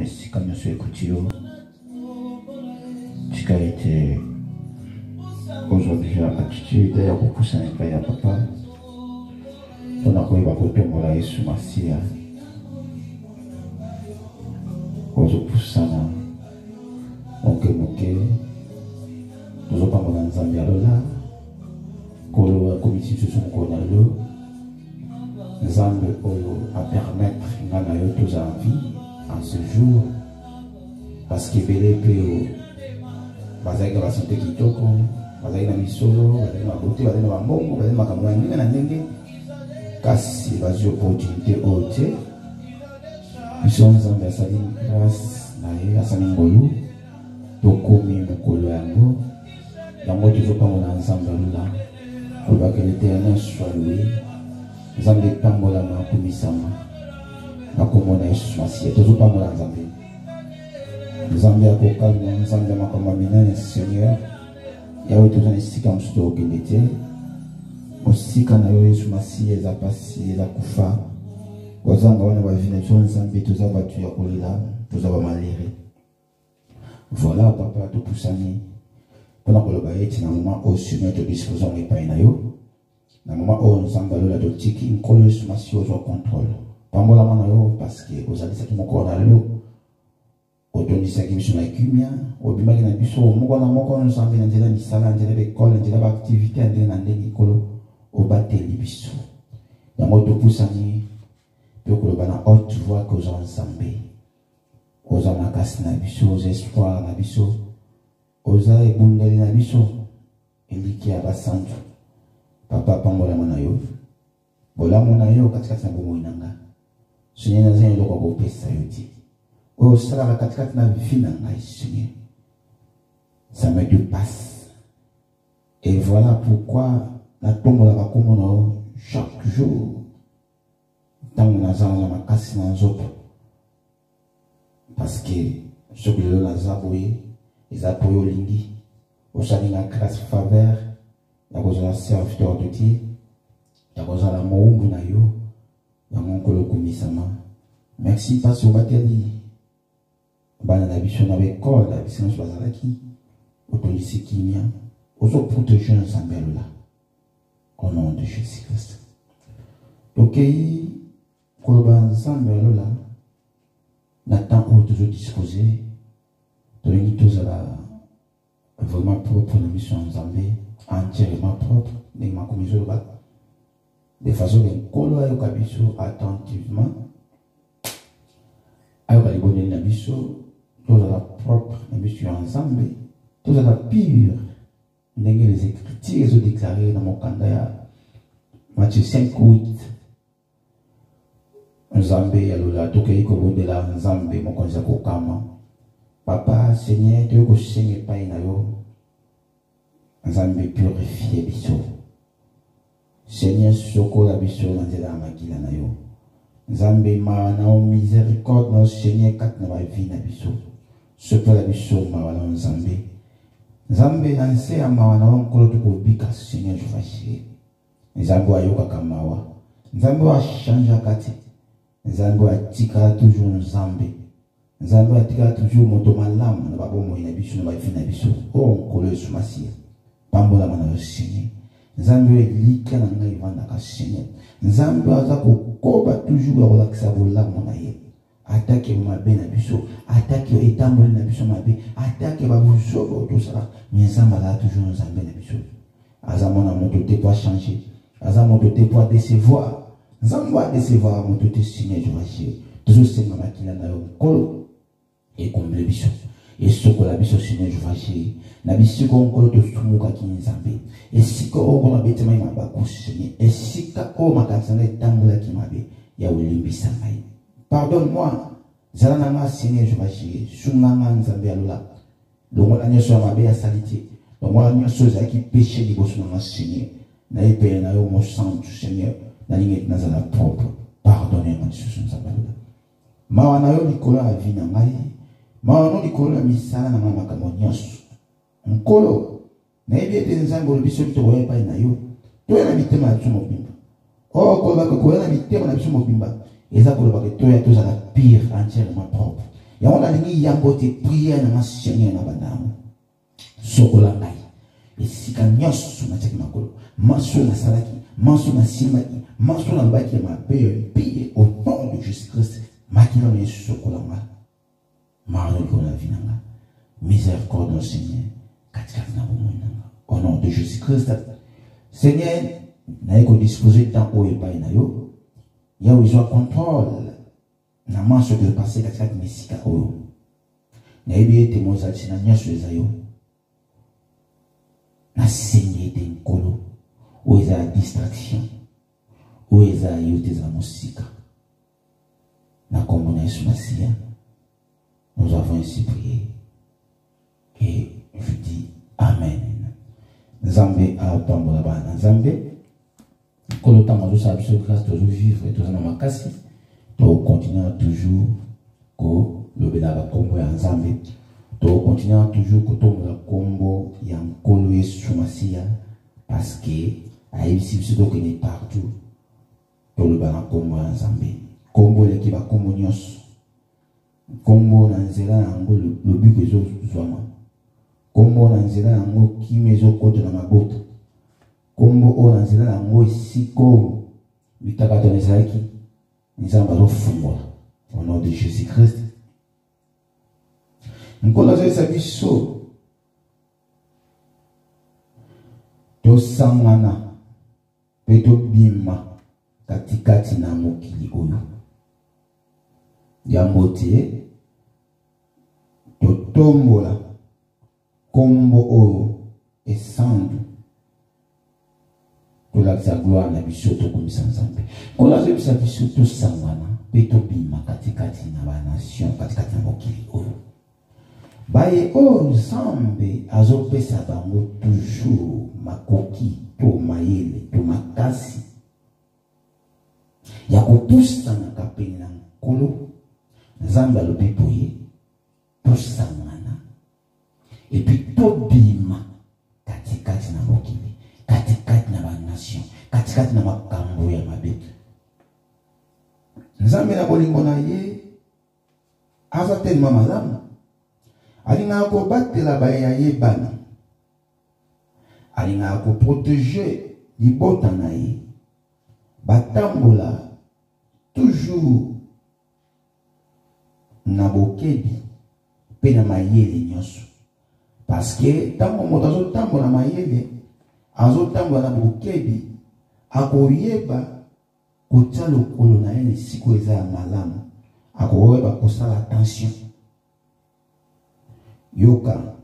ici comme nous sommes écoutés. Tu as été aujourd'hui à attitude d'ailleurs pour pousser un peu à papa. On a quoi pour tout mon aïe sur ma scie. Aujourd'hui pousser na ok nous pas mon ensemble là. Kolo commission sur son konalo. Nzambe oyo à permettre ngana yo tous en vie en ce jour parce que belé peu bazaki la santé kitoko bazaki na misolo bazaki na beauté bazaki na mbongo bazaki na makambo ya ndenge na ndenge kasi bazio opportunité ote mission Nzambe asali grâce na ye asali ngolu tokomi mokolo yango yango tozopamona Nzambe lula pour que l'Éternel soit loué. Nzambe pambola na kumisama na komona Yesu Masiya tozo pambola Nzambe Nzambe akokalma Nzambe makoma minene Seigneur yawe tozo na sika msuto ogendete osika na Yesu Masiya eza pasi eza kufa wazanga wana bavina tso Nzambe toza batu ya kolela toza ba malere voilà papa to pusani pona koloba eti na moment au Seigneur te disposons epai na yo na moment où nous sommes dans la dotique, une colle sur ma scie au contrôle. Pambola manayo parce que aux alliés qui m'ont corné l'eau. Au toni qui me sont la cumia, au bimaki na biso, moko na moko nous sommes dans la misala, dans la école, dans la activité, dans la colo, au bateli biso. Ya moto poussani, peu que le bana haute voix que aux ensemble. Aux amakas na biso, aux espoirs na biso, aux aïe bundeli na biso, eliki abasantu. Papa pambola manayo bola monayo katikati na bomo inanga Seigneur nazanye lokwa kopesa yoti o sala katikati na vie na ngai Seigneur ça me dépasse et voilà pourquoi na tombola ba komono chaque jour tango nazala makasi na nzoto parce que ce que le nazaboye ezapoyo lingi osali na grâce faveur yakozala serviteur de Dieu yakozala moumbu na yo ya monkolo komisama merci parce que bateli bana na biso na bekole na biso nyonso bazalaki otolisi kimia ozoprotéger Nzambe alola au nom de Jésus-Christ tokei koloba Nzambe alola na temps oyo tozodisposer tolingi tozala vraiment propre na mission ya Nzambe entièrement propre, de façon que nous avons attentivement, nous avons propre, nous avons ensemble, nous avons pire, les Écritures sont déclarées dans mon candidat, Matthieu 5, 8. Nzambe yalola tokei kobondela Nzambe mokonzi kokama papa Seigneur te ko senge pai na yo Nzambe purifié biso Seigneur soko la biso na nzela makila na yo Nzambe ma na o miséricorde na Seigneur kat na ba vie na biso soko la biso ma wala Nzambe Nzambe na nse ya ma na onkolo to kobika Seigneur je fasse Nzambe ayoka kamawa Nzambe wa chanja kati Nzambe atika toujours Nzambe Nzambe atika toujours moto malamu na babomo ina biso na ba vie na biso o onkolo Yesu Masiya pambola mana Seigneur Nzambe elika na ngai vanda ka Seigneur Nzambe aza kokoba toujours akolakisa bolamu na ye atake mabe na biso atake etamboli na biso mabe atake babuzobo tosala Nzambe ala toujours Nzambe na biso aza mona moto te pour changer aza moto te pour décevoir Nzambe a décevoir moto te Seigneur je vais toujours senga makila na yo kolo et comble biso et soko la biso Seigneur je vais na bisiko onkolo to sumuka ki Nzambe esika okola betema mabako Seigneur esika o makasanga etambola ki mabe ya olimbisa ngai pardonne-moi zala na nga Seigneur je vais sunga nga Nzambe alola longola nyoso mabe ya salite longola nyoso za ki péché liboso na nga Seigneur na epe na yo mo santu Seigneur na lingi nazala propre pardonnez-moi Jésus Nzambe alola mawa na yo likolo ya vie na ngai mawa no likolo ya misala na nga makambo nyonso nkolo na ebi ete Nzambe olobiso bito koya epai na yo toya na mitema na biso mobimba o kolobaka koya na mitema na biso mobimba eza kolobaka toya tozala pire entièrement propre Et on a dit yambote prière na Seigneur na bandamu. Sokola ngai. Et si ka nyos na teki makolo. Maso na salaki, maso na simaki, maso na baki ma paye au nom de Jésus-Christ. Makila me sokola ngai. Mario ko na vinanga. Miséricorde Seigneur. Katika na bomonanga. Au nom de Jésus-Christ. Seigneur, na eko disposer temps o epai na yo. Ya uzo contrôle. Na manso de passer katika misika oyo. Na ebi ete mozali na nyaso ezayo. Na seigneur de nkolo. Ou eza distraction. Ou eza yote za musika. Na kombo na Yesu Masia. Nous avons ainsi prié. Et je dis Amen. Nzambe a pambola bana Nzambe. Kolo tamazo sa biso grâce de vivre et tous na makasi. To continuer toujours ko le benaba kombo ya Nzambe. To continuer toujours ko tombola kombo ya nkolo Yesu Masia parce que aibisi biso to kene partout. To le bana kombo ya Nzambe. Kombo le ki ba kombo nyos. Kombo na nzela yango lobi kezo zwama. Kombo na nzela yango kimezo koto na mabota. Kombo o na nzela yango siko bitaka to nezaki. Nzamba zo fungola. Au nom de Jésus-Christ. Nkola zo sa biso. To sangana. Peto bima katikati na mokili oyo. Yambote totombola kombo oyo esandu tolakisa gloire na biso tokomisa Nzambe kola zebisa biso tosangana pe tobima katikati na banation katikati na mokili oyo baye oyo Nzambe azopesa bango toujours makoki to mayele to makasi ya kopusana kapeni na nkolo Nzambe alobi boye tosangana et puis tobima katikati na mokili katikati na banation katikati na makambo ya mabe Nzambe na bolingo na ye aza telema malamu alingaka kobatela baya ye bana alingaka koprotéger libota na ye batambola toujours na bokebi pe na mayele nyonso parce que tango moto azotambola mayele azotambola na bokebi akoyeba kotia lokolo na ye esiko eza ya malamu akoyeba kosala attention yoka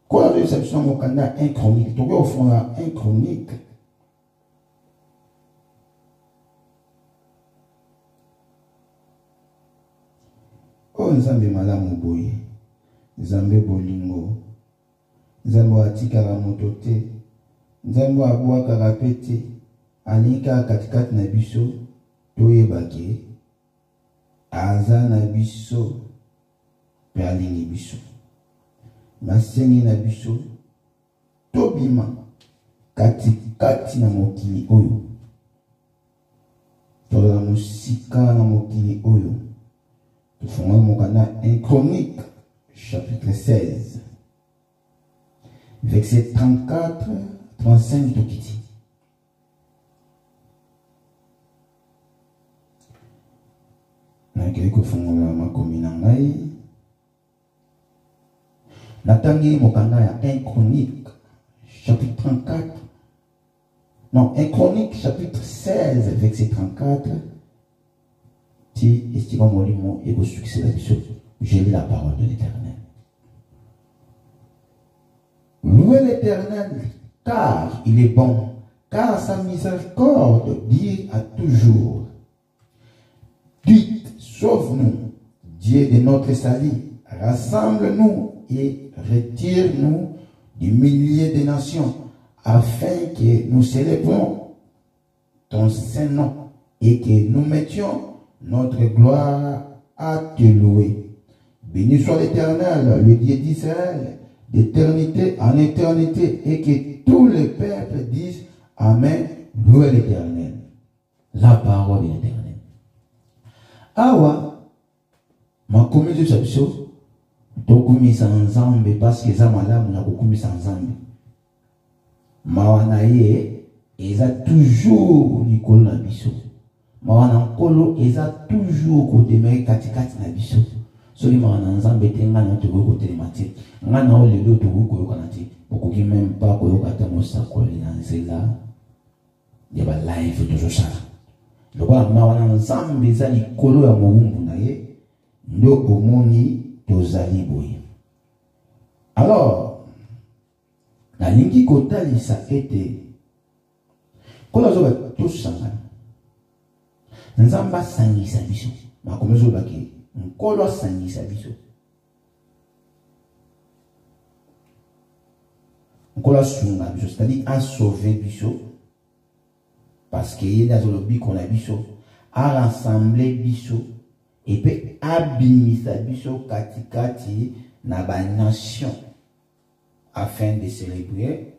kola toyebisa biso na mokanda 1 chronique tokoki kofongola 1 chronique o Nzambe malamu boye Nzambe bolingo Nzambe atikaka moto te Nzambe abwakaka pe te anika katikati na biso toyebake aza na biso pe alingi biso masengi na biso tobima katikati na mokili oyo tola musika na mokili oyo tofungwa mokanda 1 Chronique chapitre 16 verset 34-35 tokiti nakeli kofungola makomi na ngai natangi mokanda ya 1 Chronique chapitre 34 non 1 Chronique chapitre 16 verset 34 ti estima molimo et au succès de biso j'ai lu la parole de l'Éternel. Louez l'Éternel car il est bon, car sa miséricorde dure à toujours. Dites, sauve-nous, Dieu de notre salut, rassemble-nous et retire-nous du milieu des nations, afin que nous célébrons ton saint nom et que nous mettions notre gloire à te louer. Béni soit l'Éternel, le Dieu d'Israël, d'éternité en éternité, et que tous les peuples disent Amen, louez l'Éternel. La parole de l'Éternel. Awa, ma communauté de biso tokumisa nzambe parce que za malamu na kokumisa nzambe mawana ye eza toujours likolo na biso mawana nkolo eza toujours kodemere katikati na biso soki mawana nzambe te nga na tokoki kotelema te nga na o lelo tokoki koyokana te okoki meme pa koyoka te mosakoli na nzela ya balive tozosala lokola mawana nzambe eza likolo ya mowumbu na ye ndo omoni tozali boye. Alors nalingi kotalisa ete kola zoba tosangana nzamba sangisa biso makomezo baki nkolo sangisa biso nkolo sunga biso c'est-à-dire a sauvé biso parce que il y a le but qu'on a biso a rassemblé biso et puis abimisa biso katikati na ba nation afin de célébrer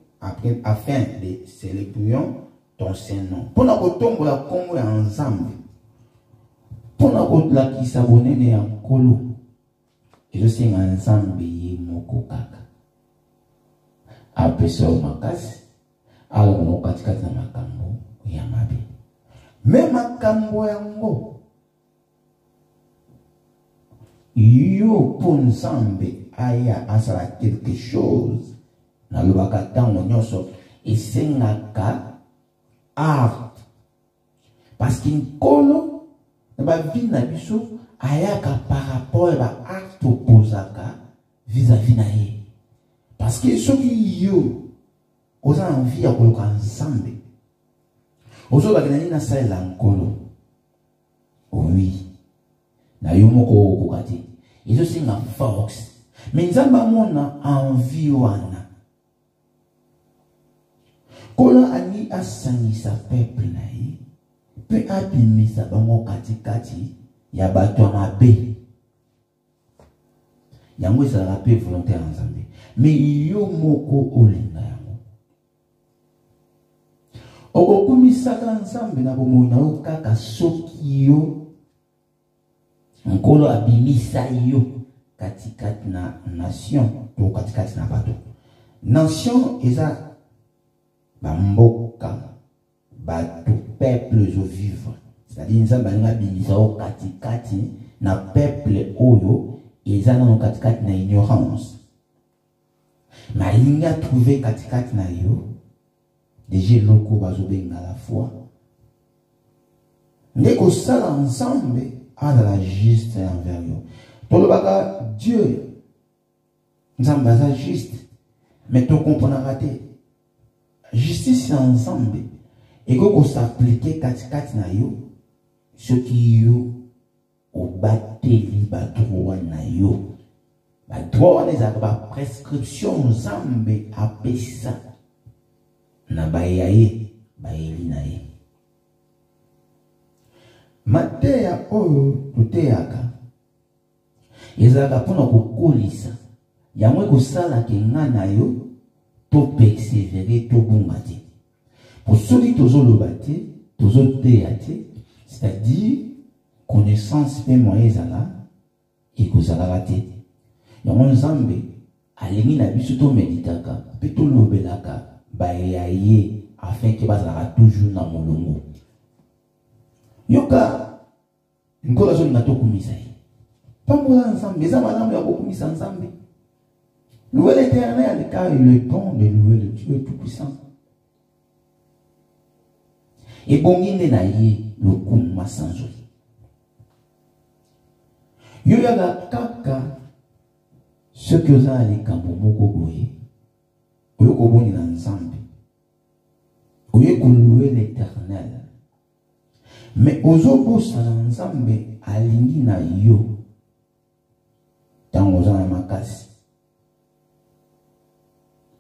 ton Saint-Nom. Pour la kotombo la kombo ya nzambe. Pour la kotlakisa bonene ya nkolo. Ezo senga nzambe ye moko kaka. Apesa makasi. Alors on katikati na makambo ya mabe. Mais makambo yango yo pour nzambe aya asala quelque chose na lobaka tango nyonso esengaka art parce que nkolo na ba vie na biso ayaka par rapport à art opposaka vis-à-vis na ye parce que soki yo oza envie ya koloka nzambe ozolobaka nani nasalela nkolo oui na yo moko okoka te ezosenga force mais nzambe amona envie wana kola ani asangisa peuple na ye pe abimisa bango katikati ya bato ya mabe yango ezalaka pe volonté ya nzambe mais yo moko olinga yango okokumisaka nzambe na bomoi na yo kaka soki yo nkolo abimisa yo katikati na nation to katikati na bato nation eza bamboka bato peuple zo vivre c'est-à-dire nzambe alinga abimisa yo katikati na peuple oyo eza nano katikati na ignorance mais alinga trouver katikati na yo déjà loko bazobenga la foi nde kosala nzambe azala juste envers yo tolobaka Dieu nzambe aza juste mais to comprenaka te justice ya nzambe ekoki s'appliquer katikati na yo soki yo obateli badroit na yo badroit wana ezalaka baprescription nzambe apesa na baya ye bayeli na ye mateya oyo toteyaka ezalaka mpona kokolisa yango ekosalaka nga na yo to persevere to bunga te po soki tozoloba te tozoteya te c'est-à-dire connaissance mpe moyen ezala ekozalaka te yango nzambe alingi na biso tomeditaka mpe tolobelaka bayeya ye afin ke bazalaka toujours na molongo yoka nkolo azolinga tokumisa ye pambola nzambe eza malamu ya kokumisa nzambe louer l'Éternel car il est bon de louer le Dieu tout-puissant ebongi nde na ye lokumu masanzoli yo yaka kaka soki oza na likambo moko boye oyo koboni na nzambe oyo kolouer l'Éternel mais ozobosana nzambe alingi na yo tango oza na makasi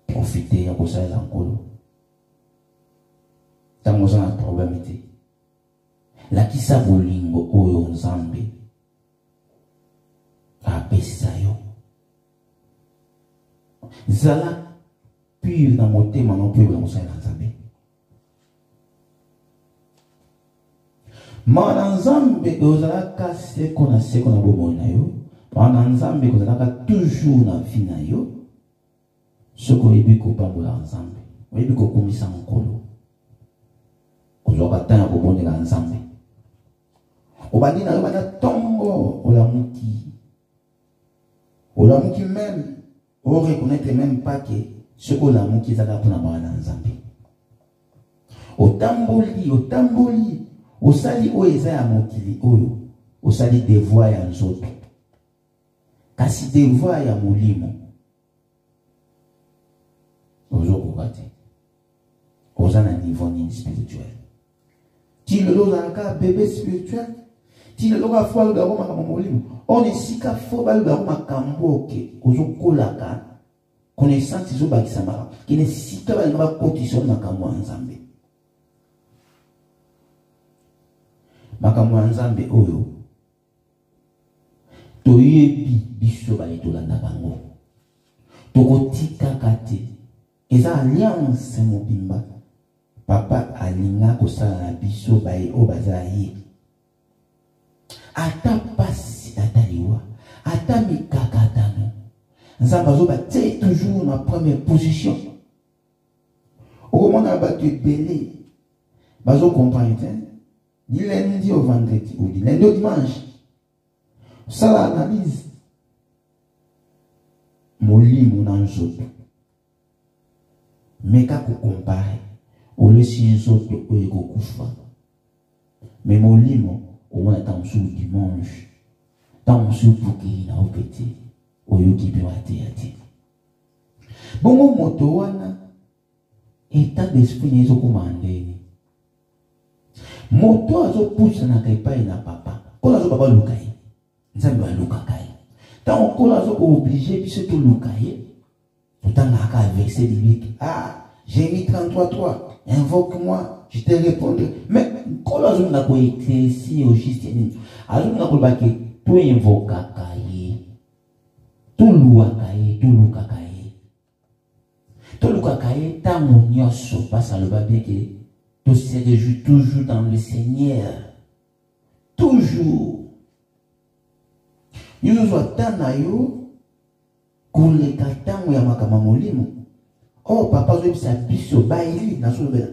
profiter ya kosalela nkolo tango oza na problème te lakisa bolingo oyo nzambe apesa yo zala pure na motema na mpe na kosalela nzambe Mana nzambe ozalaka seko na bomoi na yo. Mana nzambe ozalaka toujours na vie na yo. Soko yebi kopambola nzambe. Oyebi kokumisa nkolo. Ozwaka tana kobondela nzambe. Obandi na yo bana tongo olamuki. Olamuki même. On reconnaît même pas que ce que olamuki ezaka mpona bana nzambe. Otamboli. Osali oyo eza ya mokili oyo. Osali devoir ya nzoto. Kasi devoir ya molimo. Ozokoka te. Oza na niveau nini spirituel. Ti lelo ozalaka bébé spirituel. Ti lelo ka fwa loba ko makambo molimo. On esika fo ba loba ko makambo oke. Ozokolaka connaissance ezobakisa makambo. Kine sika ba ngaba kotisa makambo ya Nzambe. Makambo ya Nzambe oyo toyebi biso ba etolanda bango. Tokotika kate. Eza alliance mobimba. Papa alinga kosala na biso baye o bazayi. Ata pasi ataliwa. Ata mikakatano. Nzambe azoba te toujours na première position. Au moment où tu es belé, bazo comprendre. Du lundi au vendredi ou du lundi au dimanche. Ça l'analyse. Molimo na nzoto. Mais quand on compare, on le si nzoto oyeko kufa. Mais molimo au moins tant sur dimanche. Tant sur pour qu'il na opété. Oyoki pe wate ati. Bongo moto wana état d'esprit nezo komandeni. Moto azo pousse na kaipai na papa. Kola azo baba lukai. Nzambe wa luka kai. Tant kola azo obligé biso to lukai. Pourtant na verset biblique. Ah, j'ai mis 33:3. Invoque-moi, je te répondrai. Mais kola azo na ko éclairci au juste ni. Azo na ko ba ke to invoka kai. To luka kai, to luka kai. To luka kai ta monyoso passe le babé que tu se réjouis toujours dans le Seigneur. Toujours. Nous sommes dans yo kule katango ya makama molimo. Oh papa je bisa biso baili na so bela.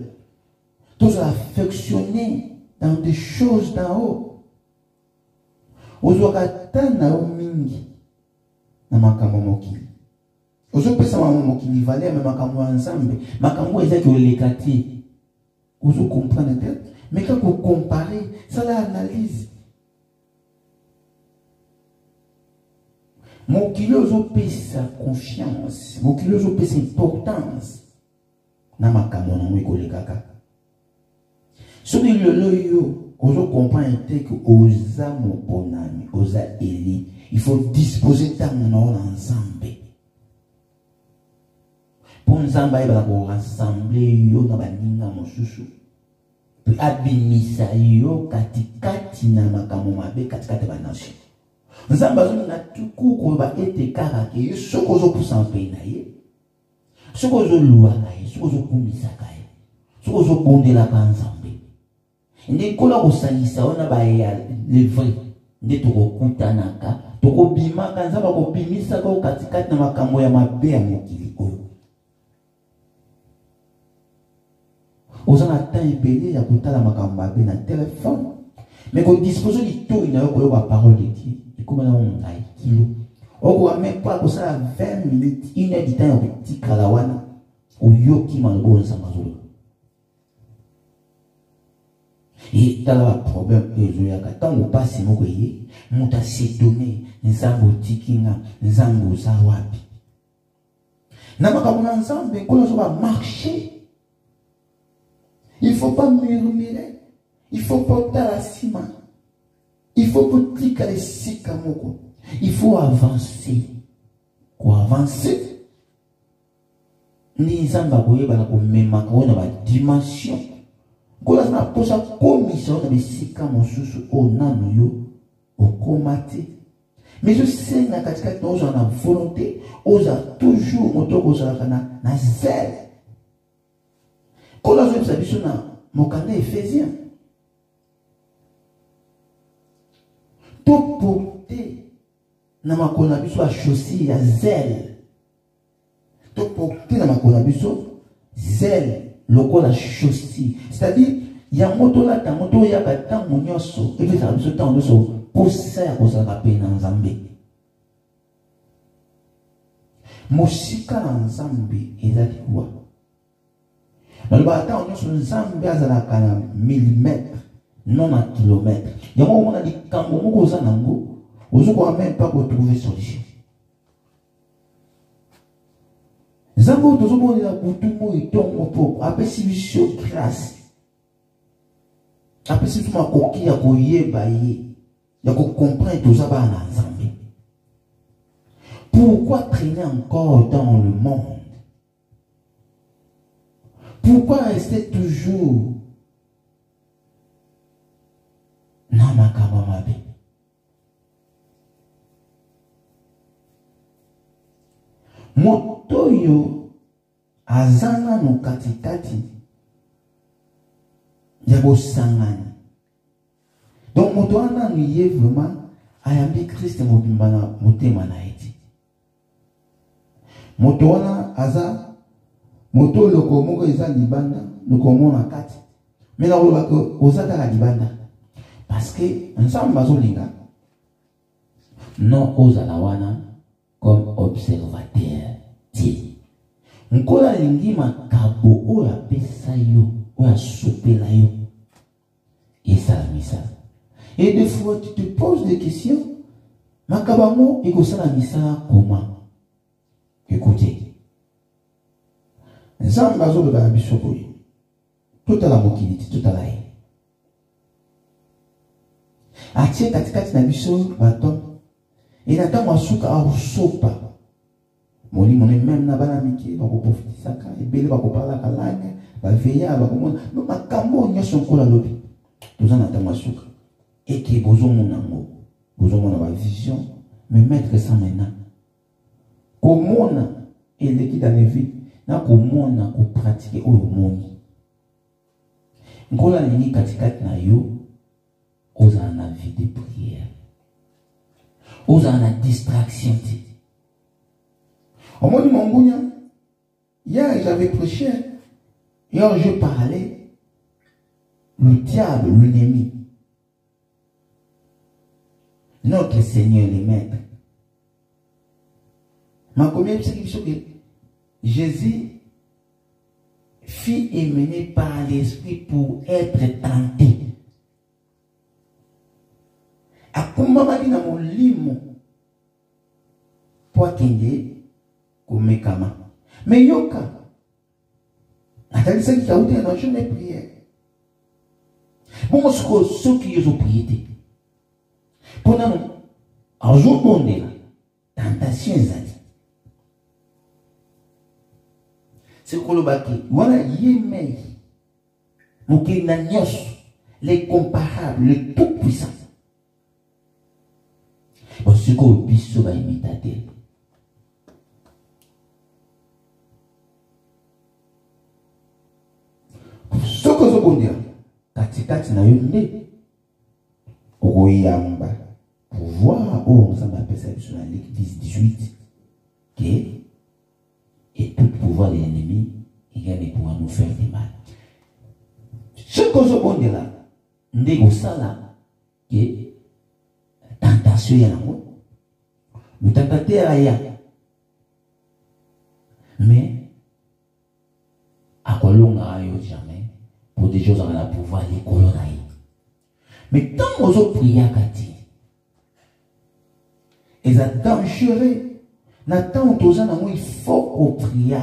Tous affectionner dans des choses d'en haut. Ozokatana o mingi na makama mokili. Ozopesa mokili valeur mais makama ensemble. Makama ezaki olekati. Vous comprenez peut-être, mais quand vous comparez, ça l'analyse. Mon kilo pèse sa confiance, mon kilo pèse sa importance. Namakamo na mwiko le kaka. Ce que le vous comprenez que osa mon bonami, osa eli, il faut disposer ta mon ensemble. Pour Nzamba il va rassembler yo na baninga mosusu. Puis abimisa yo katikati na makambo mabe katikati ba nation. Nzamba zo na tuku ko ba ete kaka ke yo soko zo pusa pe na ye. Soko zo luwa ka ye, soko zo kumisa ka ye. Soko zo bondela ka Nzambe. Ndi kola ko salisa ona ba ya le vrai. Ndi to ko kutanaka, to ko bimaka Nzamba ko bimisa ko katikati na makambo ya mabe ya mokili oyo. Aux en attend ébélé, il y a tout à ma téléphone. Mais qu'on dispose du tout, il y a la parole de Dieu. Et comme on a un kilo. On ne même pas que ça 20 minutes, 1 heure du temps, un petit kalawana. Au yoki malbo, on s'en va. Et dans le problème, quand on passe, on a s'étonné, nous avons tikinga, nous avons zawapi. Nous avons ensemble, on va marcher. Il ne faut pas murmurer. Il faut porter la ciment. Il faut porter les sikamoko. Il faut avancer. Quoi avancer? Ni zamba boye bana ko mema ko na ba dimension. Ko la na posa commission na bisika mosusu o nanu yo o komate. Mais je sais na katika tozo na volonté, oza toujours motoko za na zèle. Quand on a vu ça, mon canal Éphésiens. tout porter na makona biso a chaussure ya zèle. Tout porter na makona biso zèle lokola chaussure. C'est-à-dire il y a moto là ta moto ya ba tant monyoso et puis ça biso tant nyonso pour ça ko za pe na Nzambe. Mosika na Nzambe ezali kwa. Na ba tant nyonso Nzambe azalaka na millimètre non à kilomètre. Il y a un moment où on a dit quand on a nango, on ne même pas trouver solution. Zango to zo mo la butumo itongo po apesibiso grâce. Apesibiso ma koki ya koyeba ye. Ya ko comprendre tout ça ba na Nzambe. Pourquoi traîner encore dans le monde? Pourquoi rester toujours na makambo mabe? Moto yo azana no katikati ya bosangani. Donc moto ana niye vraiment ayambi Christ mobimba na motema na eti. Moto wana aza moto loko moko eza libanda loko mona kati. Mais na loba ko ozaka la libanda. Parce que ensemble bazolinga non ozala wana comme observateur ti nkola lingi makabo oya pesa yo oya sopela yo et ça la misa. Et des fois tu te poses des questions makabamo iko sala misa comment? Écoutez, ensemble bazoloba biso boye tout à la mokiliti tout à la haine. Atie katikati na biso baton et na tango asuka asopa moni moni même na bana miki bako profitisaka ebele bako parla ka langue ba veya bako mona makambo nyonso kola lobi toza na tango asuka et que bozo monango bozo mona ba vision mais mettre ça maintenant komona eleki dans les vies na komona ko pratiquer oyo moni ngola lingi katikati na yo. Aux en a vie de prière. Aux en a distraction. Au moment où mon hier j'avais prêché, hier je parlais, le diable, l'ennemi, notre Seigneur, les maîtres. Ma combien c'est que Jésus fut émené par l'esprit pour être tenté. Akumba na molimo po akende komekama mais yoka atalisa ki kauti na journée prière bon ce qui est prié pendant un jour donné tentation zali c'est ko lobaki wana yemei mukina nyos les comparables les tout puissants. Ce qu'on biso va imiter. Ce que je veux dire, katikati na yonde, okoyamba pouvoir où on s'en appelle ça sur la Ligue 10-18 que et tout pouvoir de l'ennemi il gagne pouvoir nous faire du mal. Ce que je veux dire là, ndego sala que tentation ya nango nous tentater à ya mais à kolonga ayo jamais pour des choses à pouvoir les colonner mais tant aux prières kati et ça dangereux na tant aux nango il faut qu'on prier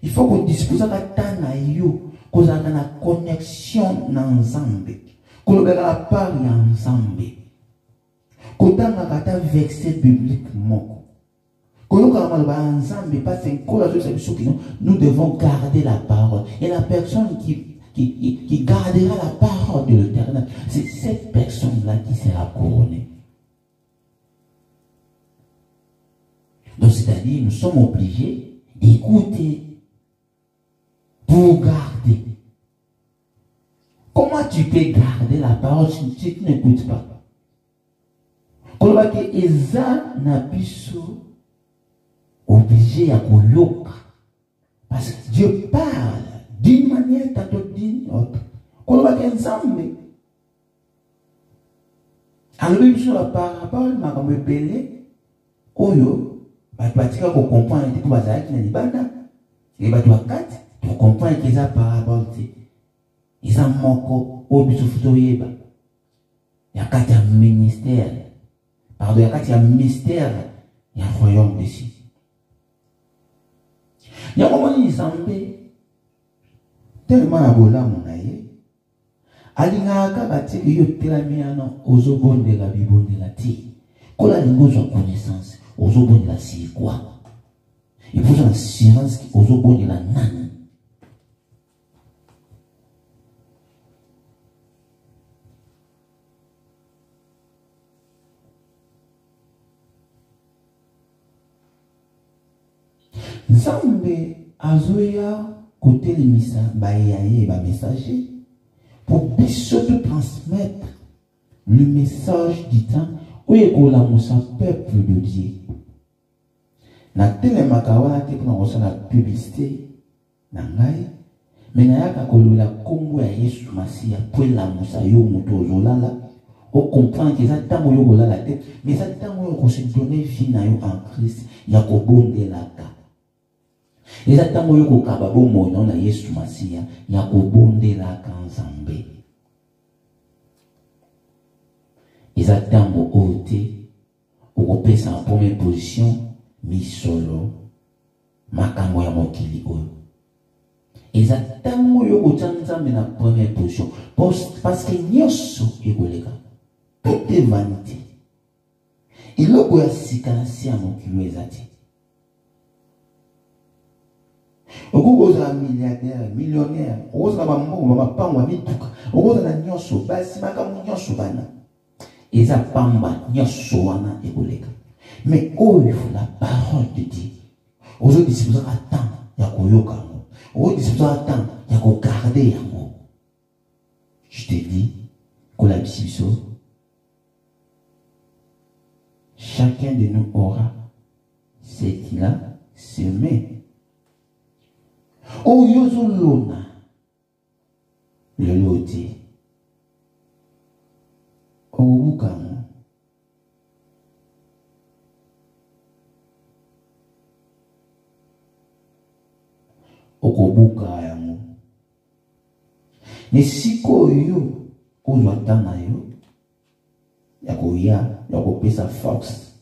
il faut qu'on dispose à ta na yo qu'on a na connexion na Nzambe qu'on a la part ya Nzambe. Quand on a vexé bibliquement, nous devons garder la parole. Et la personne qui gardera la parole de l'Éternel, c'est cette personne-là qui sera couronnée. Donc, c'est-à-dire, nous sommes obligés d'écouter pour garder. Comment tu peux garder la parole si tu n'écoutes pas? Kolobaki eza na biso obligé à koyoka. Parce que Dieu parle d'une manière tantôt d'une autre. Kolobaki ensemble. Alors même sur la parabole, ma comme belé, oyo, batika ko comprendre que bazaki na libanda. Et batu akati, tu comprends que eza parabole te. Eza moko obiso futoyeba. Yakati ya ministère. Pardon, yakati ya mystère ya royaume d'ici. Yakomoni Nzambe tellement na bolamu na ye. Alingaka batiki yo telamiana ozobondela bibondela ti. Kola lingo zo connaissance ozobondela si quoi. Il faut une assurance qui ozobondela nani. Nzambe azoya côté les misa bayaye ba messager pour surtout transmettre le message du temps où est la moussa peuple de Dieu. Na telemaka wana te pour na la publicité na ngai mais na yaka kolola kombo ya Yesu Masia pour la moussa yo moto zolala o comprendre que ça tango yo kolala te mais ça tango yo ko se donner vie na yo en Christ ya ko bondelaka. Les attentes yoko kababo mono na Yesu Masia ya kobondela kanzambe. Les attentes ote okopesa en première position misolo makambo ya mokili oyo. Les attentes yoko tsanzambe na première position parce que nyoso ekoleka. Tout est vanité. Iloko ya sikanasi ya mokili ezati. Okoza milliardaire, millionnaire, okoza ba mbongo ba pangwa mituka, okoza na nyoso basi makamu nyoso bana. Eza pamba nyoso wana ekoleka. Mais oyo la parole de Dieu. Ozo disipza attend ya koyoka ngo. Ozo disipza attend ya ko garder yango. Je te dis que la Bible, chacun de nous aura ce qu'il a semé. O yozo lona le loti o bukamo o kobuka yango ne siko yo ozwa tana yo ya kopesa force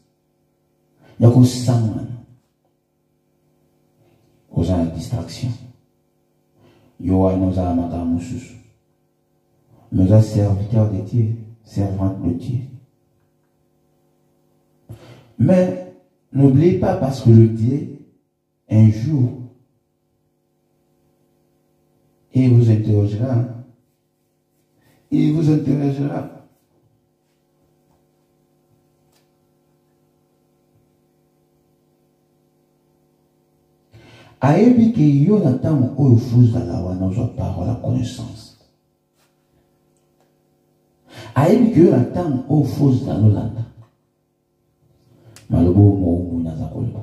ya kosangana aux la distraction. Yo nous a makamusus. Nous a serviteurs de Dieu, servantes de Dieu. Mais n'oubliez pas parce que le Dieu, un jour, il vous interrogera. Il vous interrogera. Ayebi que yo na tango oyo fuza la wana ozwa parole la connaissance. Ayebi que yo na tango oyo fuza lolanda. Malobo mo na za koloba.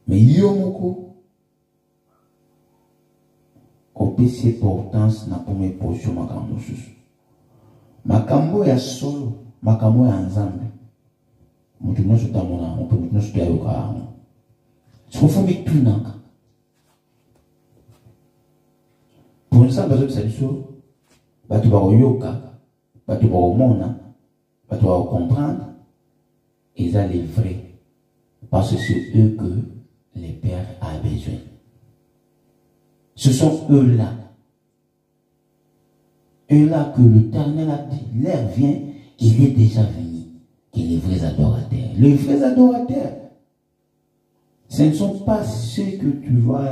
Mais yo moko opesi importance na première position makambo susu. Makambo ya solo, makambo ya nzambe. Mutu nyonso tamona, mutu nyonso tayoka. Sofomi tunaka. Pour ça, bazo bisabiso, batu ba yoka, batu ba mona, batu ba comprendre, ils ont les vrais, parce que c'est eux que les pères a besoin. Ce sont eux-là que l'Éternel a dit, l'heure vient, il est déjà venu, et les vrais adorateurs. Les vrais adorateurs. Ce ne sont pas ceux que tu vois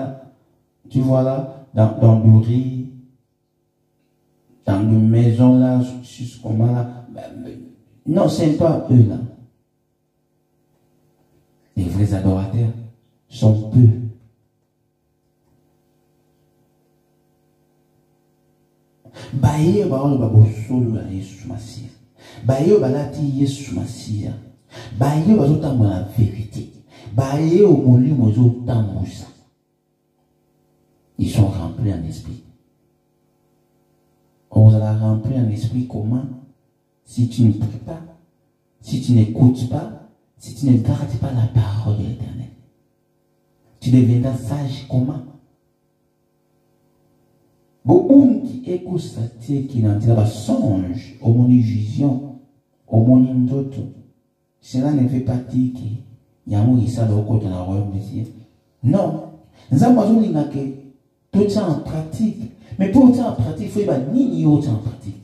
là, dans le riz, dans une maison là, comment là. Non, ce n'est pas eux là. Les vrais adorateurs sont peu. Baye ba on ba bosolo la Yesu Masia. bayo balati Yesu Masia, bayo bazotambola la vérité, bayo molimo zotambusa. Ils sont remplis en esprit. On va remplir en esprit comment? Si tu ne pries pas, si tu n'écoutes pas, si tu ne gardes pas la parole de l'Éternel, tu deviendras sage comment? Beaucoup qui écoutent ça, qui n'en disent pas songe, au mon vision, au mon d'autres. Cela ne fait pas dire qu'il y a un ça de côté dans le royaume de Dieu. Non. Nous avons dit que tout ça en pratique. Mais pour ça en pratique, il faut pas ni autre en pratique.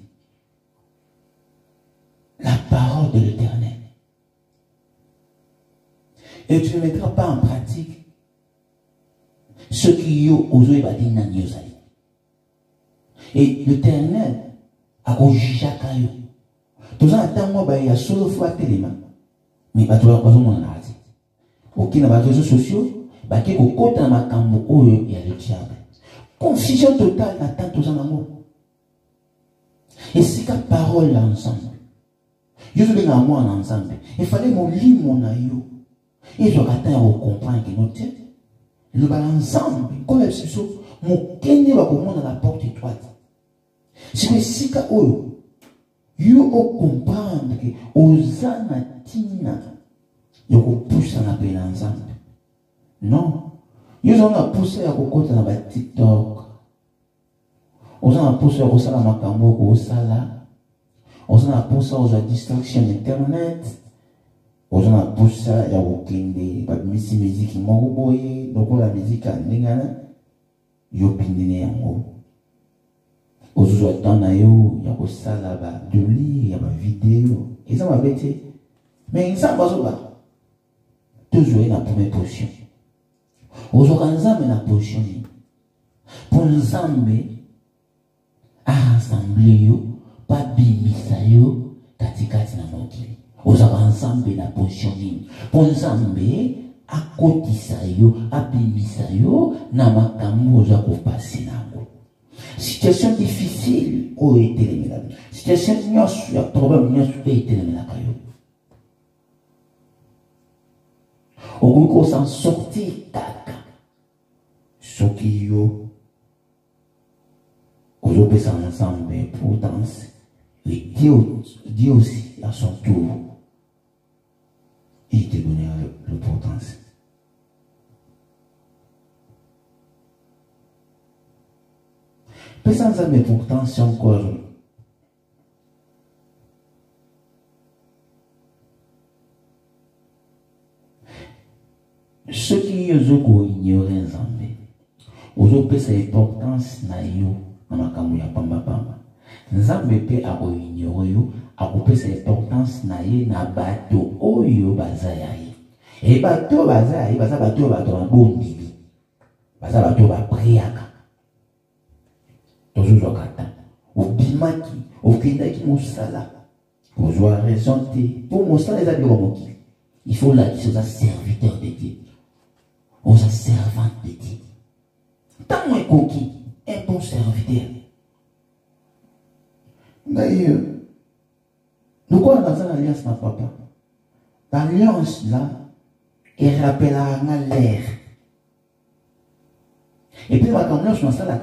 La parole de l'Éternel. Et tu ne mettras pas en pratique ce qui ont osé dire nani osali. Et l'Éternel a jugé kayo. Tout ça attend moi il y a solo fois téléma. Mais ba toi pas mon anazi. Aucun ba réseaux sociaux, ba ke ko kota makambo oyo ya le diable. Confusion totale attend tout ça nango. Et si la parole là ensemble. Je veux bien moi ensemble. Il fallait mon lit mon ayo. Et je attends à comprendre que notre tête le balance ensemble comme les sous mon kende va comment dans la porte étroite. C'est que si ka oyo yo comprendre que ozana tina yo ko pousse na peine ensemble. Non. Yo on a poussé à kokota na ba TikTok. On a poussé à kosala makambo ko sala. On a poussé à distraction internet. On a poussé à kokende ba musique moko boye, donc la musique ndengana yo pindine yango. Ozo attendre yo ya ko sala ba de lire ya ba vidéo. Et ça m'a bêté. Mais ça va pas. Toujours la première position. Ozo kanzambe na position. Pour nzambe a rassembler yo, pas bimisa yo katikati na mokili. Ozo kanzambe na position. Pour nzambe a kotisa yo, a bimisa yo na makambo ozo ko passer nango. Situation difficile, où est la situation il y a problème, il y a on s'en sortir, ce qui yo, on peut s'en ensemble, pour danser, et Dieu aussi, à son tour, il te donnera l'importance. Mais sans âme, pourtant, c'est encore. Ceux qui ont ignoré Nzambe, ils ont pris sa importance na yo, na makambo ya pamba pamba. Nzambe pe a ignoré yo, a pris sa importance na ye na bato oyo bazaya ye. Et bato bazaya ye, bato bombili, bato ba priaka. Toujours kata au bimaki au kindaki mosala pour jouer raison pour mosala les abiromoki il faut là qu'ils soient serviteurs de Dieu aux servants de Dieu tant moins coquille un bon serviteur d'ailleurs nous quoi dans l'alliance ma papa l'alliance là elle rappellera l'air et puis ma caméra je m'en sala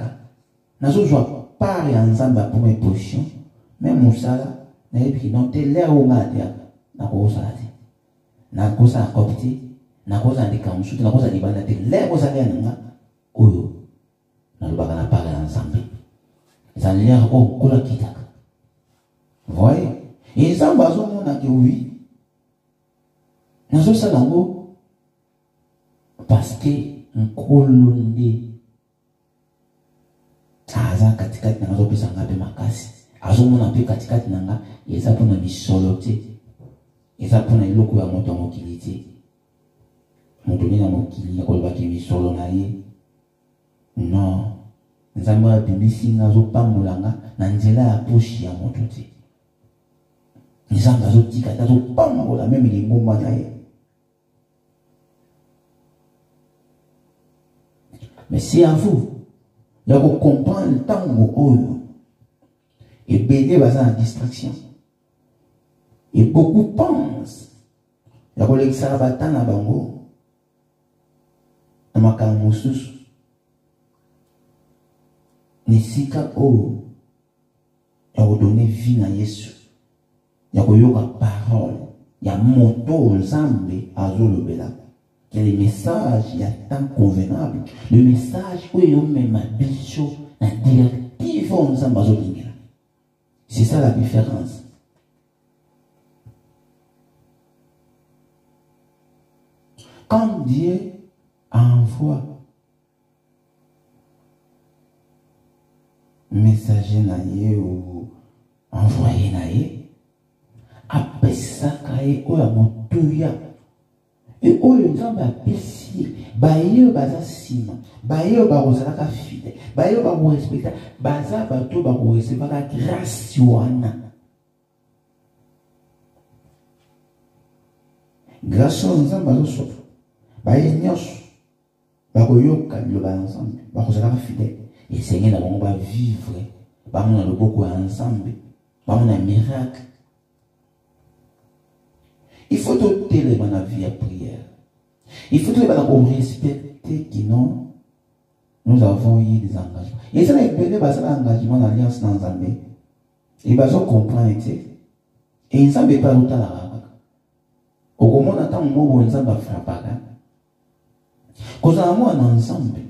nazo joie par et ensemble pour mes positions même musala na ebi non te l'air au madia na ko salati na ko sa copti na ko sa ndika musuti na ko sa libanda te l'air ko sa nga oyo na lobaka na par et ensemble ça l'air au kola kitaka voyez et ça bazo mona que oui nazo salango parce que un kolonde aza katikati na ngazo pesa ngabe makasi azomona pe katikati na nga eza pona misolo te eza pona iloko ya moto mokili te moto ni na mokili ya koloba ki misolo na ye non nzambe abimisi nga azopambola nga na nzela ya poshi ya moto te nzambe azotika te azopambola meme lingomba na ye. Mais c'est à vous il faut comprendre le temps où et BD va en distraction. Et beaucoup pensent. Il y a des gens qui sont en bango. Il y a des gens qui sont donné vie à Jésus. Il y a des parole. Il y a moto Nzambe azolobela. Il y a les messages, il y a tant convenable. Le message où il y a même bicho, la directive Nzambe azolingela. C'est ça la différence. Quand Dieu envoie messager naïe ou envoyé naïe, après ça, kaye oya motuya et oyo nzambe apesi bayo baza sima bayo bakozalaka fidèle bayo bakorespecta baza bato bakorecevaka grâce wana grâce oyo nzambe azosopa baye nyonso bakoyoka liloba ya nzambe bakozalaka fidèle esenge na bango bavivre bamona loboko ya nzambe bamona miracle. Il faut doter les bonnes vie à prière. Il faut respecter qui non. Nous avons eu des engagements. Et ça, les engagement dans l'alliance dans Zambé. Et ils ont compris. Et ils n'ont pas longtemps la rabac. Au moment où on mot où ils ont frappé. Quand on a moi ensemble.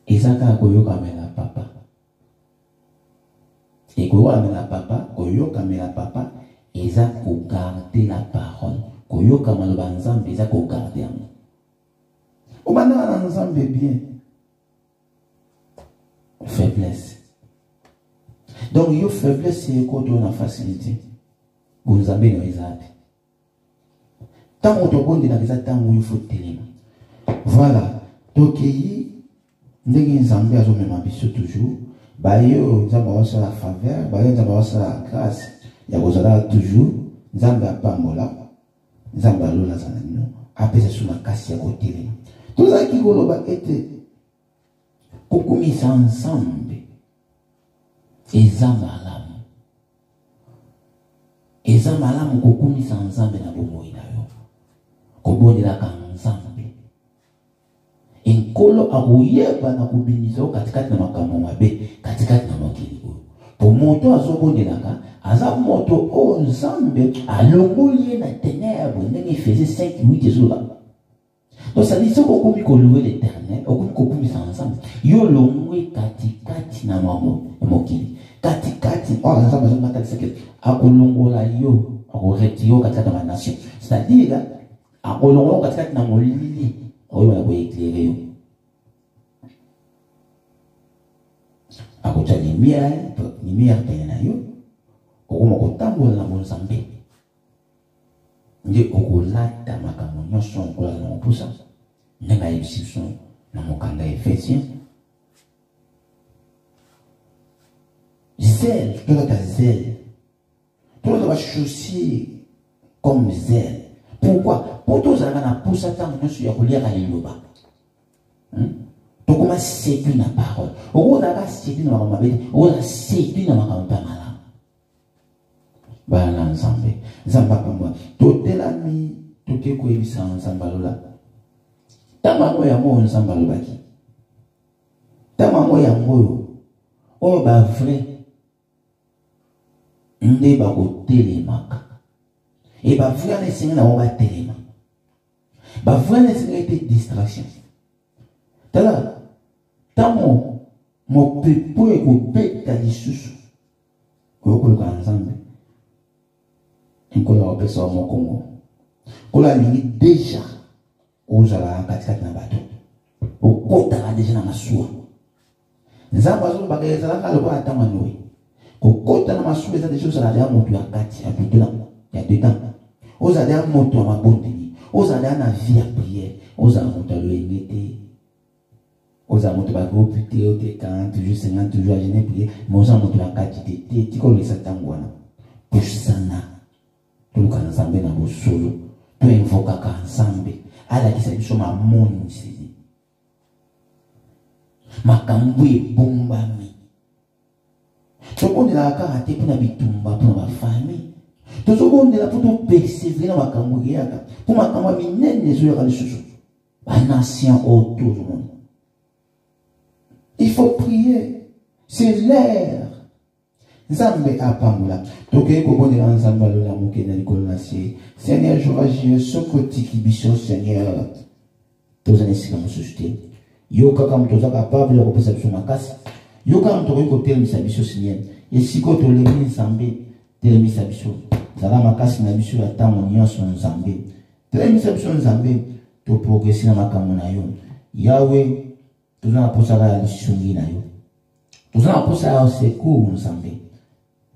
Et ça, quand on a la papa. Et quand on a la papa, papa, ils ont gardé la parole. Koyoka maloba nzambe, ils ont gardé. Au maintenant, ensemble bien. Faiblesse. Donc, il y a faiblesse, c'est quoi dans la facilité. Vous avez les aides. Tant qu'on te bonne dans les aides, tant qu'on faut téléma. Voilà. Donc, il y a des Zambé à même ambition toujours. Bayo, nous avons la faveur, bayo, nous avons la grâce. Il y a toujours, nous avons Pambola, nous avons Lola Zanano, après c'est sur la casse à côté. Tout ça qui était, pour mis ensemble, et Zamalam. Et Zamalam, pour mis ensemble, na bomoïna yo. Koboni la ensemble. Nkolo akuyeba na kubinisa katikati na makambo mabe katikati na makili oyo po moto azobondelaka aza moto oyo nzambe alongoli na ténèbres ndenge faisait 5-8 ezola. Donc ça dit soko okomi kolouer l'éternel okomi kokumisa ensemble yo longwe katikati na mokili katikati oyo nzambe azomatalisaki akolongola yo akoreti yo katikati na nation, c'est-à-dire akolongola katikati na molili oyo na koéclairer yo akocha lumière pena yo okoma kotambola na bonzambe nde okolata makambo nyonso okolala na mopusa ndenge ayebisi biso na mokanda ya Ephésiens. Zèle, tolata zèle tolata bachaussure comme zèle. Pourquoi? Pour tous les gens qui ont poussé tant de choses, il y a des gens qui ont séduit la parole. On a séduit la parole. On a séduit la parole. Bah, l'ensemble. Zamba pas moi. Tout est l'ami. Tout est quoi il s'en ensemble là. Tamamo ya mo ensemble là baki. Tamamo ya mo. Oh bah vrai. Ndé ba ko télémaka. Et bah vraiment les signes n'ont pas tellement. Bah vraiment les signes étaient distraction. T'as là, tant mon peuple est coupé t'as dit sous. Qu'on peut ensemble. On peut leur faire ça mon Congo. On l'a mis déjà aux ala katikati na bateau. Au côté là déjà na masua. Nzamba zo bagay za la ko atama noi. Au côté na masua za déjà ça la moto ya kati ya plutôt là. Il y a deux temps. Aux adhérents à moto à ma bonne aux adhérents à vie à prière, aux adhérents à l'unité, aux adhérents à groupe, quand toujours 50, toujours à gêner prier, mais aux adhérents à quantité, tu connais ça tanguana. Pour ça, tout le monde ensemble dans vos solo, tout invoque ensemble, à la qui s'est dit ma monde ici. Ma cambouille bombami. tokondela kaka te mpona bitumba mpona bafamille tozokondela mpo topersevere na makambo eyaka mpo makambo ya minene ezoyaka lisusu banatien oyo tozomona. Il faut prier, c'est l'air. Nzambe apamula tokei kobondela nzambe alola mokenda likolo na se. Seigneur Jehovah ce kotiki biso Seigneur tozana esika mosusu te yo kaka moto oza capable ya kopesa biso makasi yo kaka moto okoki kotelemisa biso Seigneur esika tolemi nzambe telemisa biso zala makasi na biso ya ntango nyonso nzambe telemisa biso nzambe toprogresi na makambo na yo Yawe tozana posaka ya lisungi na yo tozana posa ya secours nzambe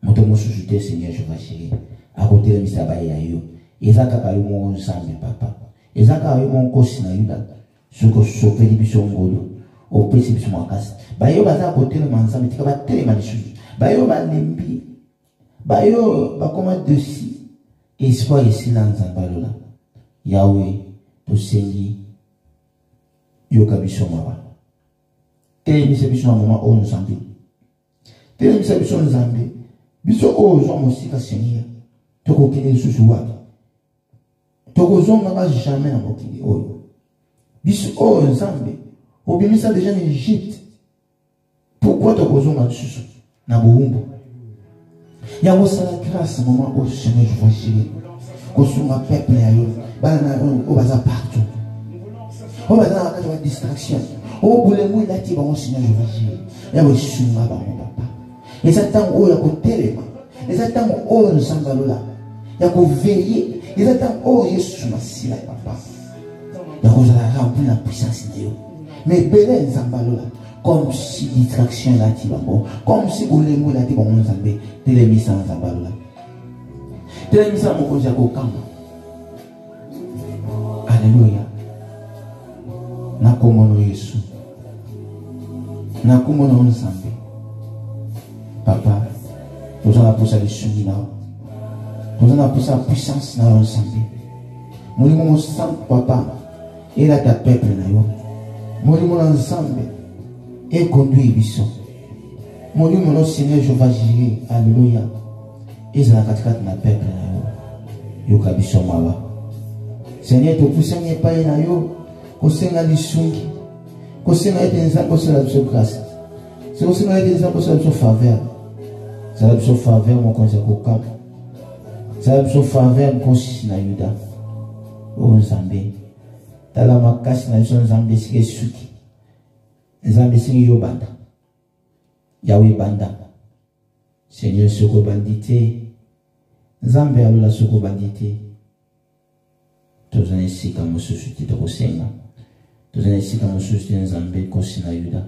moto mosusu te Seigneur Jehovah chéri akotelemisa baye ya yo eza kaka yo moko nzambe papa eza kaka yo moko nkosi na yuda soki osopeli biso ngolu opesi biso makasi bayo baza kotelema nzambe tika batelema lisusu bayo balembi bayo bakoma desi espoir esila nzambe alola Yawe tosengi yoka biso mawa telemisa biso na moma oyo nzambe telemisa biso nzambe biso oyo ozwa mosika Seigneur tokokende lisusu wapi tokozongaka jamais na mokili oyo biso oyo nzambe obimisa déjà en Égypte pourquoi tokozonga lisusu na bowumbu yango sala grâce moment au Seigneur je vois chéri kosunga peuple ya yo bana oyo baza partout oyo baza na kati ya distraction oyo bolembo elati bango Seigneur je vois chéri yawe sunga bango papa eza ntango oyo ya kotelema eza ntango oyo nzambe alola ya koveille eza ntango oyo Yesu masila papa ya kozala rempli na puissance na yo mais bele nzambe alola comme si distraction elati bango comme si bolembo elati bango nzambe telemisa nzambe alola telemisa mokonzi ya kokamba alleluya na kombo na Yesu na kombo na nzambe papa tozala posa lisungi na yo tozala posa puissance na yo nzambe molimo mosantu papa elata peuple na yo molimo na nzambe ekonduire biso molimo na Seigneur Jehovah Jireh alleluya ezala katikati na peuple na yo yoka biso mawa Seigneur topusangi epai na yo kosenga lisungi kosenga ete nzambe kosala biso grâce kosenga ete nzambe kosala biso faveur zala biso faveur mokonzi ya kokamba zala biso faveur nkosi na yuda oyo nzambe tala makasi na biso nzambe esika esuki nzambe esengi yo banda yawe banda Seigneur soko bandi te nzambe alola soko bandi te tozana esika mosusu te tokosenga tozana esika mosusu te nzambe nkosi na yuda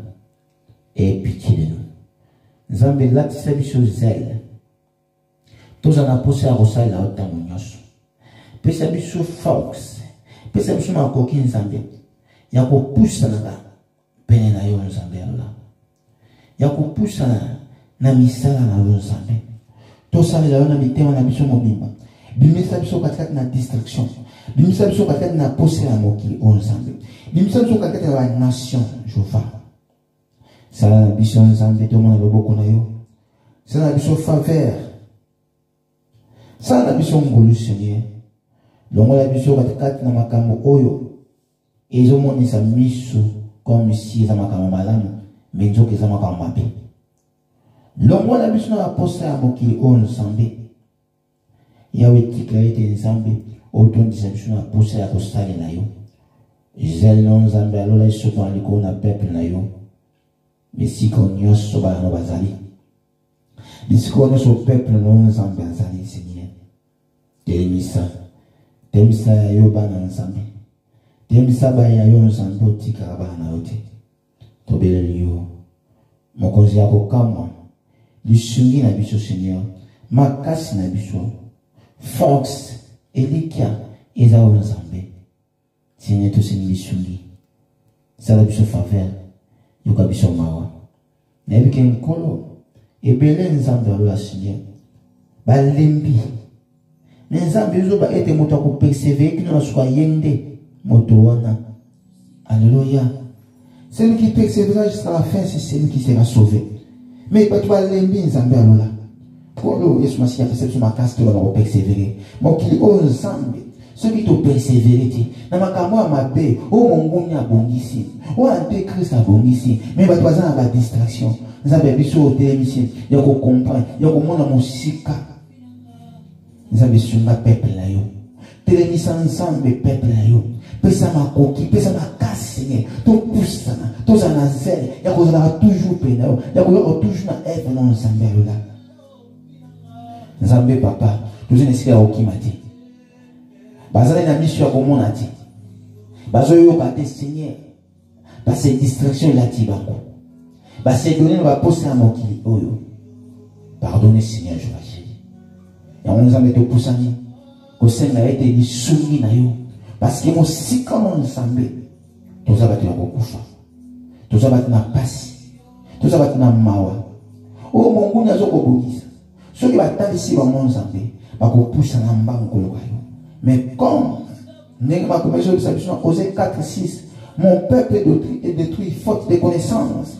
epitié de nous nzambe latisa biso zele tozana posa ya kosalela yo ntango nyonso pesa biso force pesa biso makoki nzambe ya kopusanaka pene na yo nzambe alola ya kopusana na misala na yo nzambe tosalela yo na mitema na biso mobimba bimisa biso katikati na distraction bimisa biso katikati na posa ya mokili oyo nzambe bimisa biso katikati na banation Jehova sala na biso nzambe tomona loboko na yo sala na biso faveur sala na biso ngolu Seigneur longola biso katikati na makambo oyo ezomonisa miso comme si eza makambo malamu me nzoka eza makambo mabe longola biso na baposa ya mokili oyo nzambe yawe tika ete nzambe otondisa biso na posa ya kosalela yo zele na nzambe alola esoto na likolo na peuple na yo bisika nyonso bana bazali bisika nyonso peuple na yo nzambe azali Seigneur telemisa ya yo bana nzambe telemisa baya yo nzambe otikaka bana yo te tobeleli yo mokonzi ya kokamwa lisungi na biso Seigneur makasi na biso force elikia eza oyo nzambe Seigneur tosengi lisungi sala biso faveur yoka biso mawa nayebi ke nkolo ebele nzambe alola Seigneur balembi mais nzambe ezoba ete moto akopersevere kino na suka ye nde moto wana alléluia celui qui persévérera jusqu'à la fin c'est celui qui sera sauvé Mais tu vas l'aimer, Nzambe alola. Pour le Yesu Masi a fait ma casse, tu vas persévérer. Mon qui oh Nzambe, celui qui te persévérer, na makambo a mabe, oh mon gouni a bongisi, oh Christ a bongisi, mais tu vas avoir la distraction. Nzambe biso au télémission, il y a qu'on comprend, il y a qu'on monte mon sika. Nzambe sur ma peuple là yo. Télémission ensemble peuple là yo. Pesa ma coquille, pesa ma casse, Seigneur. Tout pousse ça, tout ça na zèle, il y a qu'on aura toujours peine, il y a qu'on aura toujours na être non Nzambe là. Nzambe papa, tout ça n'est-ce au qui m'a dit. Bazale na mission comme on a dit. Bazo yo ka Seigneur. Parce que distraction là ti bako. Parce que donner va poser à mon qui oyo. Pardonnez Seigneur je vais. Et on nous a mis tout pour ça ni. Que Seigneur a été dit soumis na yo. Parce que mon si comme on Nzambe. Tout ça va te beaucoup fa. Tout ça va te na passe. Tout ça va te na mawa. Oh mon goût n'a zo ko bogisa. Ceux qui battent ici dans mon Nzambe, va ko pousse na mbango lo kayo. Mais comme Néma commence à s'abstenir, Osée 4-6, mon peuple est détruit faute de connaissances.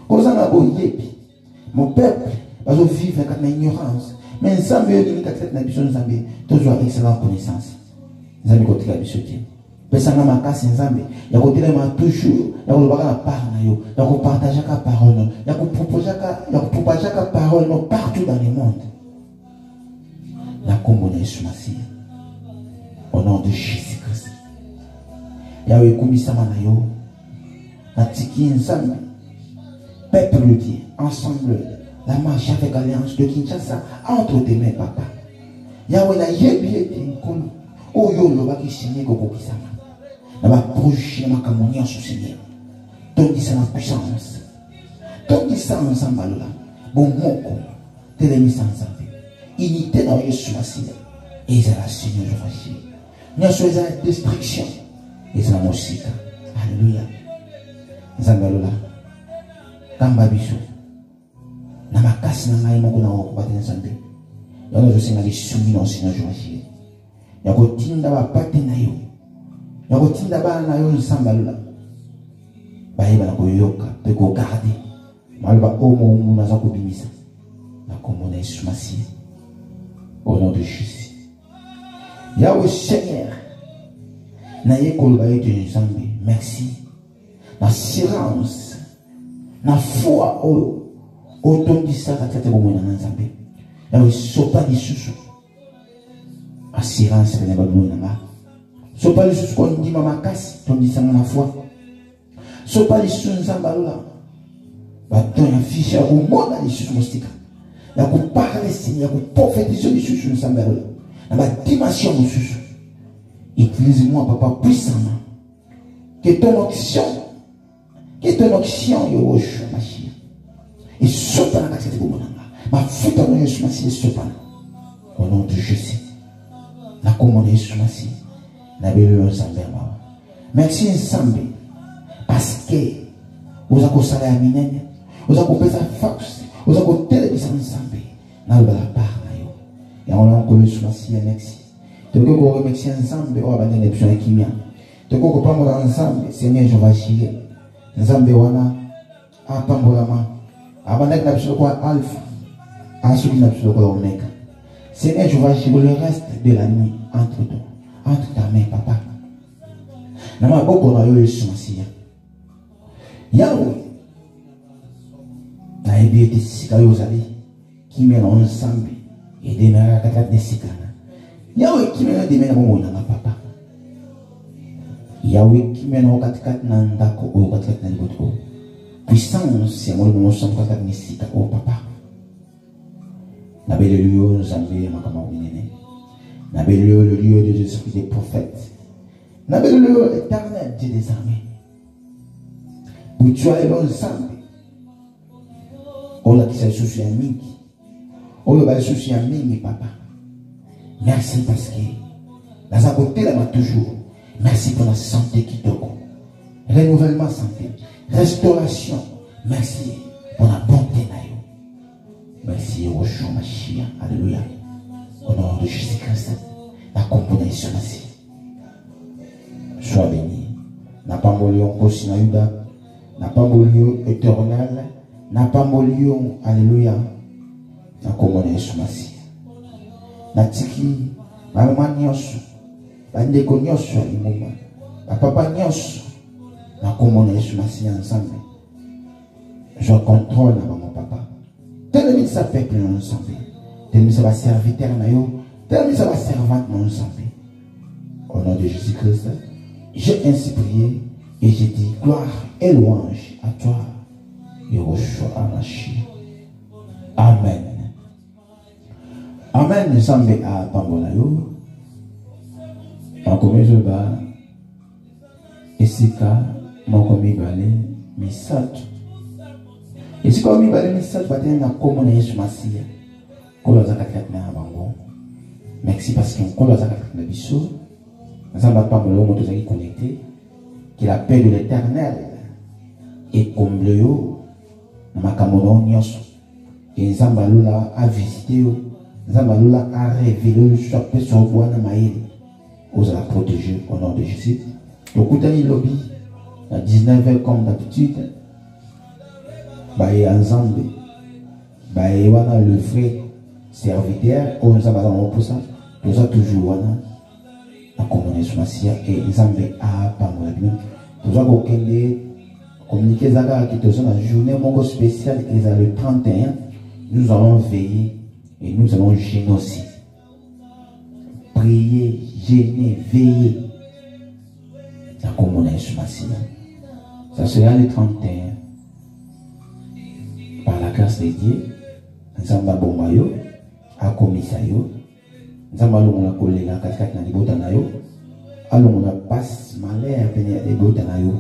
Mon peuple va vivre dans l'ignorance. Mais Nzambe est limite à cette nation Nzambe, toujours excellente connaissance. Nzambe côté la biso Dieu. Pesanga makasi Nzambe, ya côté la toujours, ya ko baka na part na yo, ya ko partager ka parole, ya ko proposer ka parole partout dans le monde. La commune Yesu Masi. Au nom de Jésus-Christ. Yahweh Kumisama na yo. Natiki Nzambe. Peuple de Dieu. Ensemble. La marche avec alliance de Kinshasa. Entre tes mains, papa. Yahweh na yebi nkolo. Oyo lo baki signé koko kisama. Na ba projet na kamonia sous Seigneur. Ton dit ça la puissance. Ton dit ça ensemble là. Bon moko. Télémis ensemble. Unité dans Yesu Masi. Et c'est la Seigneur je vais. Nous sommes la destruction. Et c'est la musique. Alléluia. Zambalola. Kamba biso. Na makasi na ngai moko na okubata Nzambe. Yana je senga li sumi na Seigneur Joachim. Yako tinda ba pate na yo. Yako tinda ba na yo Nzambalola. Ba yeba na koyoka, pe ko garder. Malba omo omo na za ko bimisa. Na komona Yesu Masi. Au nom de Jésus. Yahweh Seigneur, na yekolba yetu Nzambe, merci. Na assurance, na foi otondisa katete bomona na Nzambe. Yahweh sopa lisusu. Assurance pene bomona na. Sopa lisusu ko ndima makasi tondisa na foi. Sopa lisusu Nzambe alola. Baton ya fiche ya bomona lisusu mostika. Ya ko parler Seigneur, ya ko prophétiser lisusu Nzambe alola. Dans ma dimension, utilise-moi, papa, puissamment. Que ton action, Yoshua, ma chère. Et saute dans la tête de mon âme. Ma foute à mon Yoshua, ma chère, saute. Au nom de Jésus. Na commande Yoshua, ma chère. Na belle Nzambe. Merci Nzambe. Parce que vous avez salé à minene, vous avez pesé à force, vous avez télévisé Nzambe. Na la part. Et on a encore sur la scie merci. Tu peux qu'on remercie ensemble, on va donner les qui vient. Tu peux qu'on parle ensemble, Seigneur, je vais chier. Ensemble, wana, à Pambolama, avant d'être l'absolu quoi alpha, ensuite l'absolu quoi omega. Seigneur, je vais chier le reste de la nuit entre ta main, papa. Nama boko na yo sur la scie. Yahweh, na ebi ete sika yo zali, qui mène ensemble. Et démarrer à la de Sikana. Yahweh qui mène des mènes au papa. Yahweh qui mène au 4-4 Nandako au 4-4 Nangoto. Puissance, c'est moi le moment 4-4 Nisika au papa. Nabé le lieu, Zambé, Makama Winene. Nabé le lieu de l'esprit des prophètes. Nabé le lieu éternel Dieu des armées. Pour tu as l'ensemble. On a qui s'est soucié à Miki. Oh, le bal souci à mingi, papa. Merci parce que, dans un côté, là, toujours. Merci pour la santé qui te compte. Renouvellement santé. Restauration. Merci pour la bonté, naïo. Merci, Rochon, ma chien. Alléluia. Au nom de Jésus-Christ, la composée sur la scie. Sois béni. N'a pas moulu en cause, n'a pas moulu éternel. na pambolion, alléluia, na komona Yesu Masiya. Na tiki, ba mama nyonso, ba ndeko nyonso ya limoma, ba papa nyonso, na komona Yesu Masiya ensemble. Je contrôle na mon papa. Tel sa peuple ensemble. Tel ça va serviteur na yo, tel ça va servante ensemble. Au nom de Jésus-Christ, j'ai ainsi prié et j'ai dit gloire et louange à toi, Yehoshua Hamashiach. Amen. Amen. Nous sommes à Pambolayo. En commun je bats. Esika, mon commis balé, misat. Esika, commis balé, misat, batten na komona Yesu Masiya. Kolo zakakat na bango. Merci parce que kolo zakakat na biso. Nous sommes à Pambolayo, nous sommes connectés. Que la paix de l'Éternel est comble yo. Namakamona nyonso. Et Nzambalula a visité yo. Nzambalula a révélé le choix sur Boana Maïli. Vous allez protéger au nom de Jésus. Donc, vous avez lobby à 19h comme d'habitude. Baye ensemble. Baye wana le vrai serviteur. On nous a pour ça. Nous avons toujours wana. La communauté Masiya et Nzambe a Pambola. Nous avons communiqué Zaka qui est la journée mongo spéciale et le 31. Nous allons veiller et nous allons gêner aussi. Prier, gêner, veiller. La communauté Masiya. Ça sera le 31. Par la grâce de Dieu, Nzamba Bombayo, a Komisayo, Nzamba Lomona Kolela, Kaskat Nalibotanayo, allons on passe malheur à venir des Botanayo,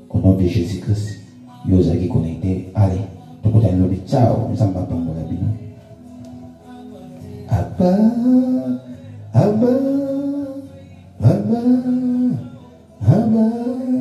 au nom de Jésus-Christ. Yozaki connecté, allez, donc on a le ciao, Nzamba Bombola Bino. Abba, Abba, Abba, Abba.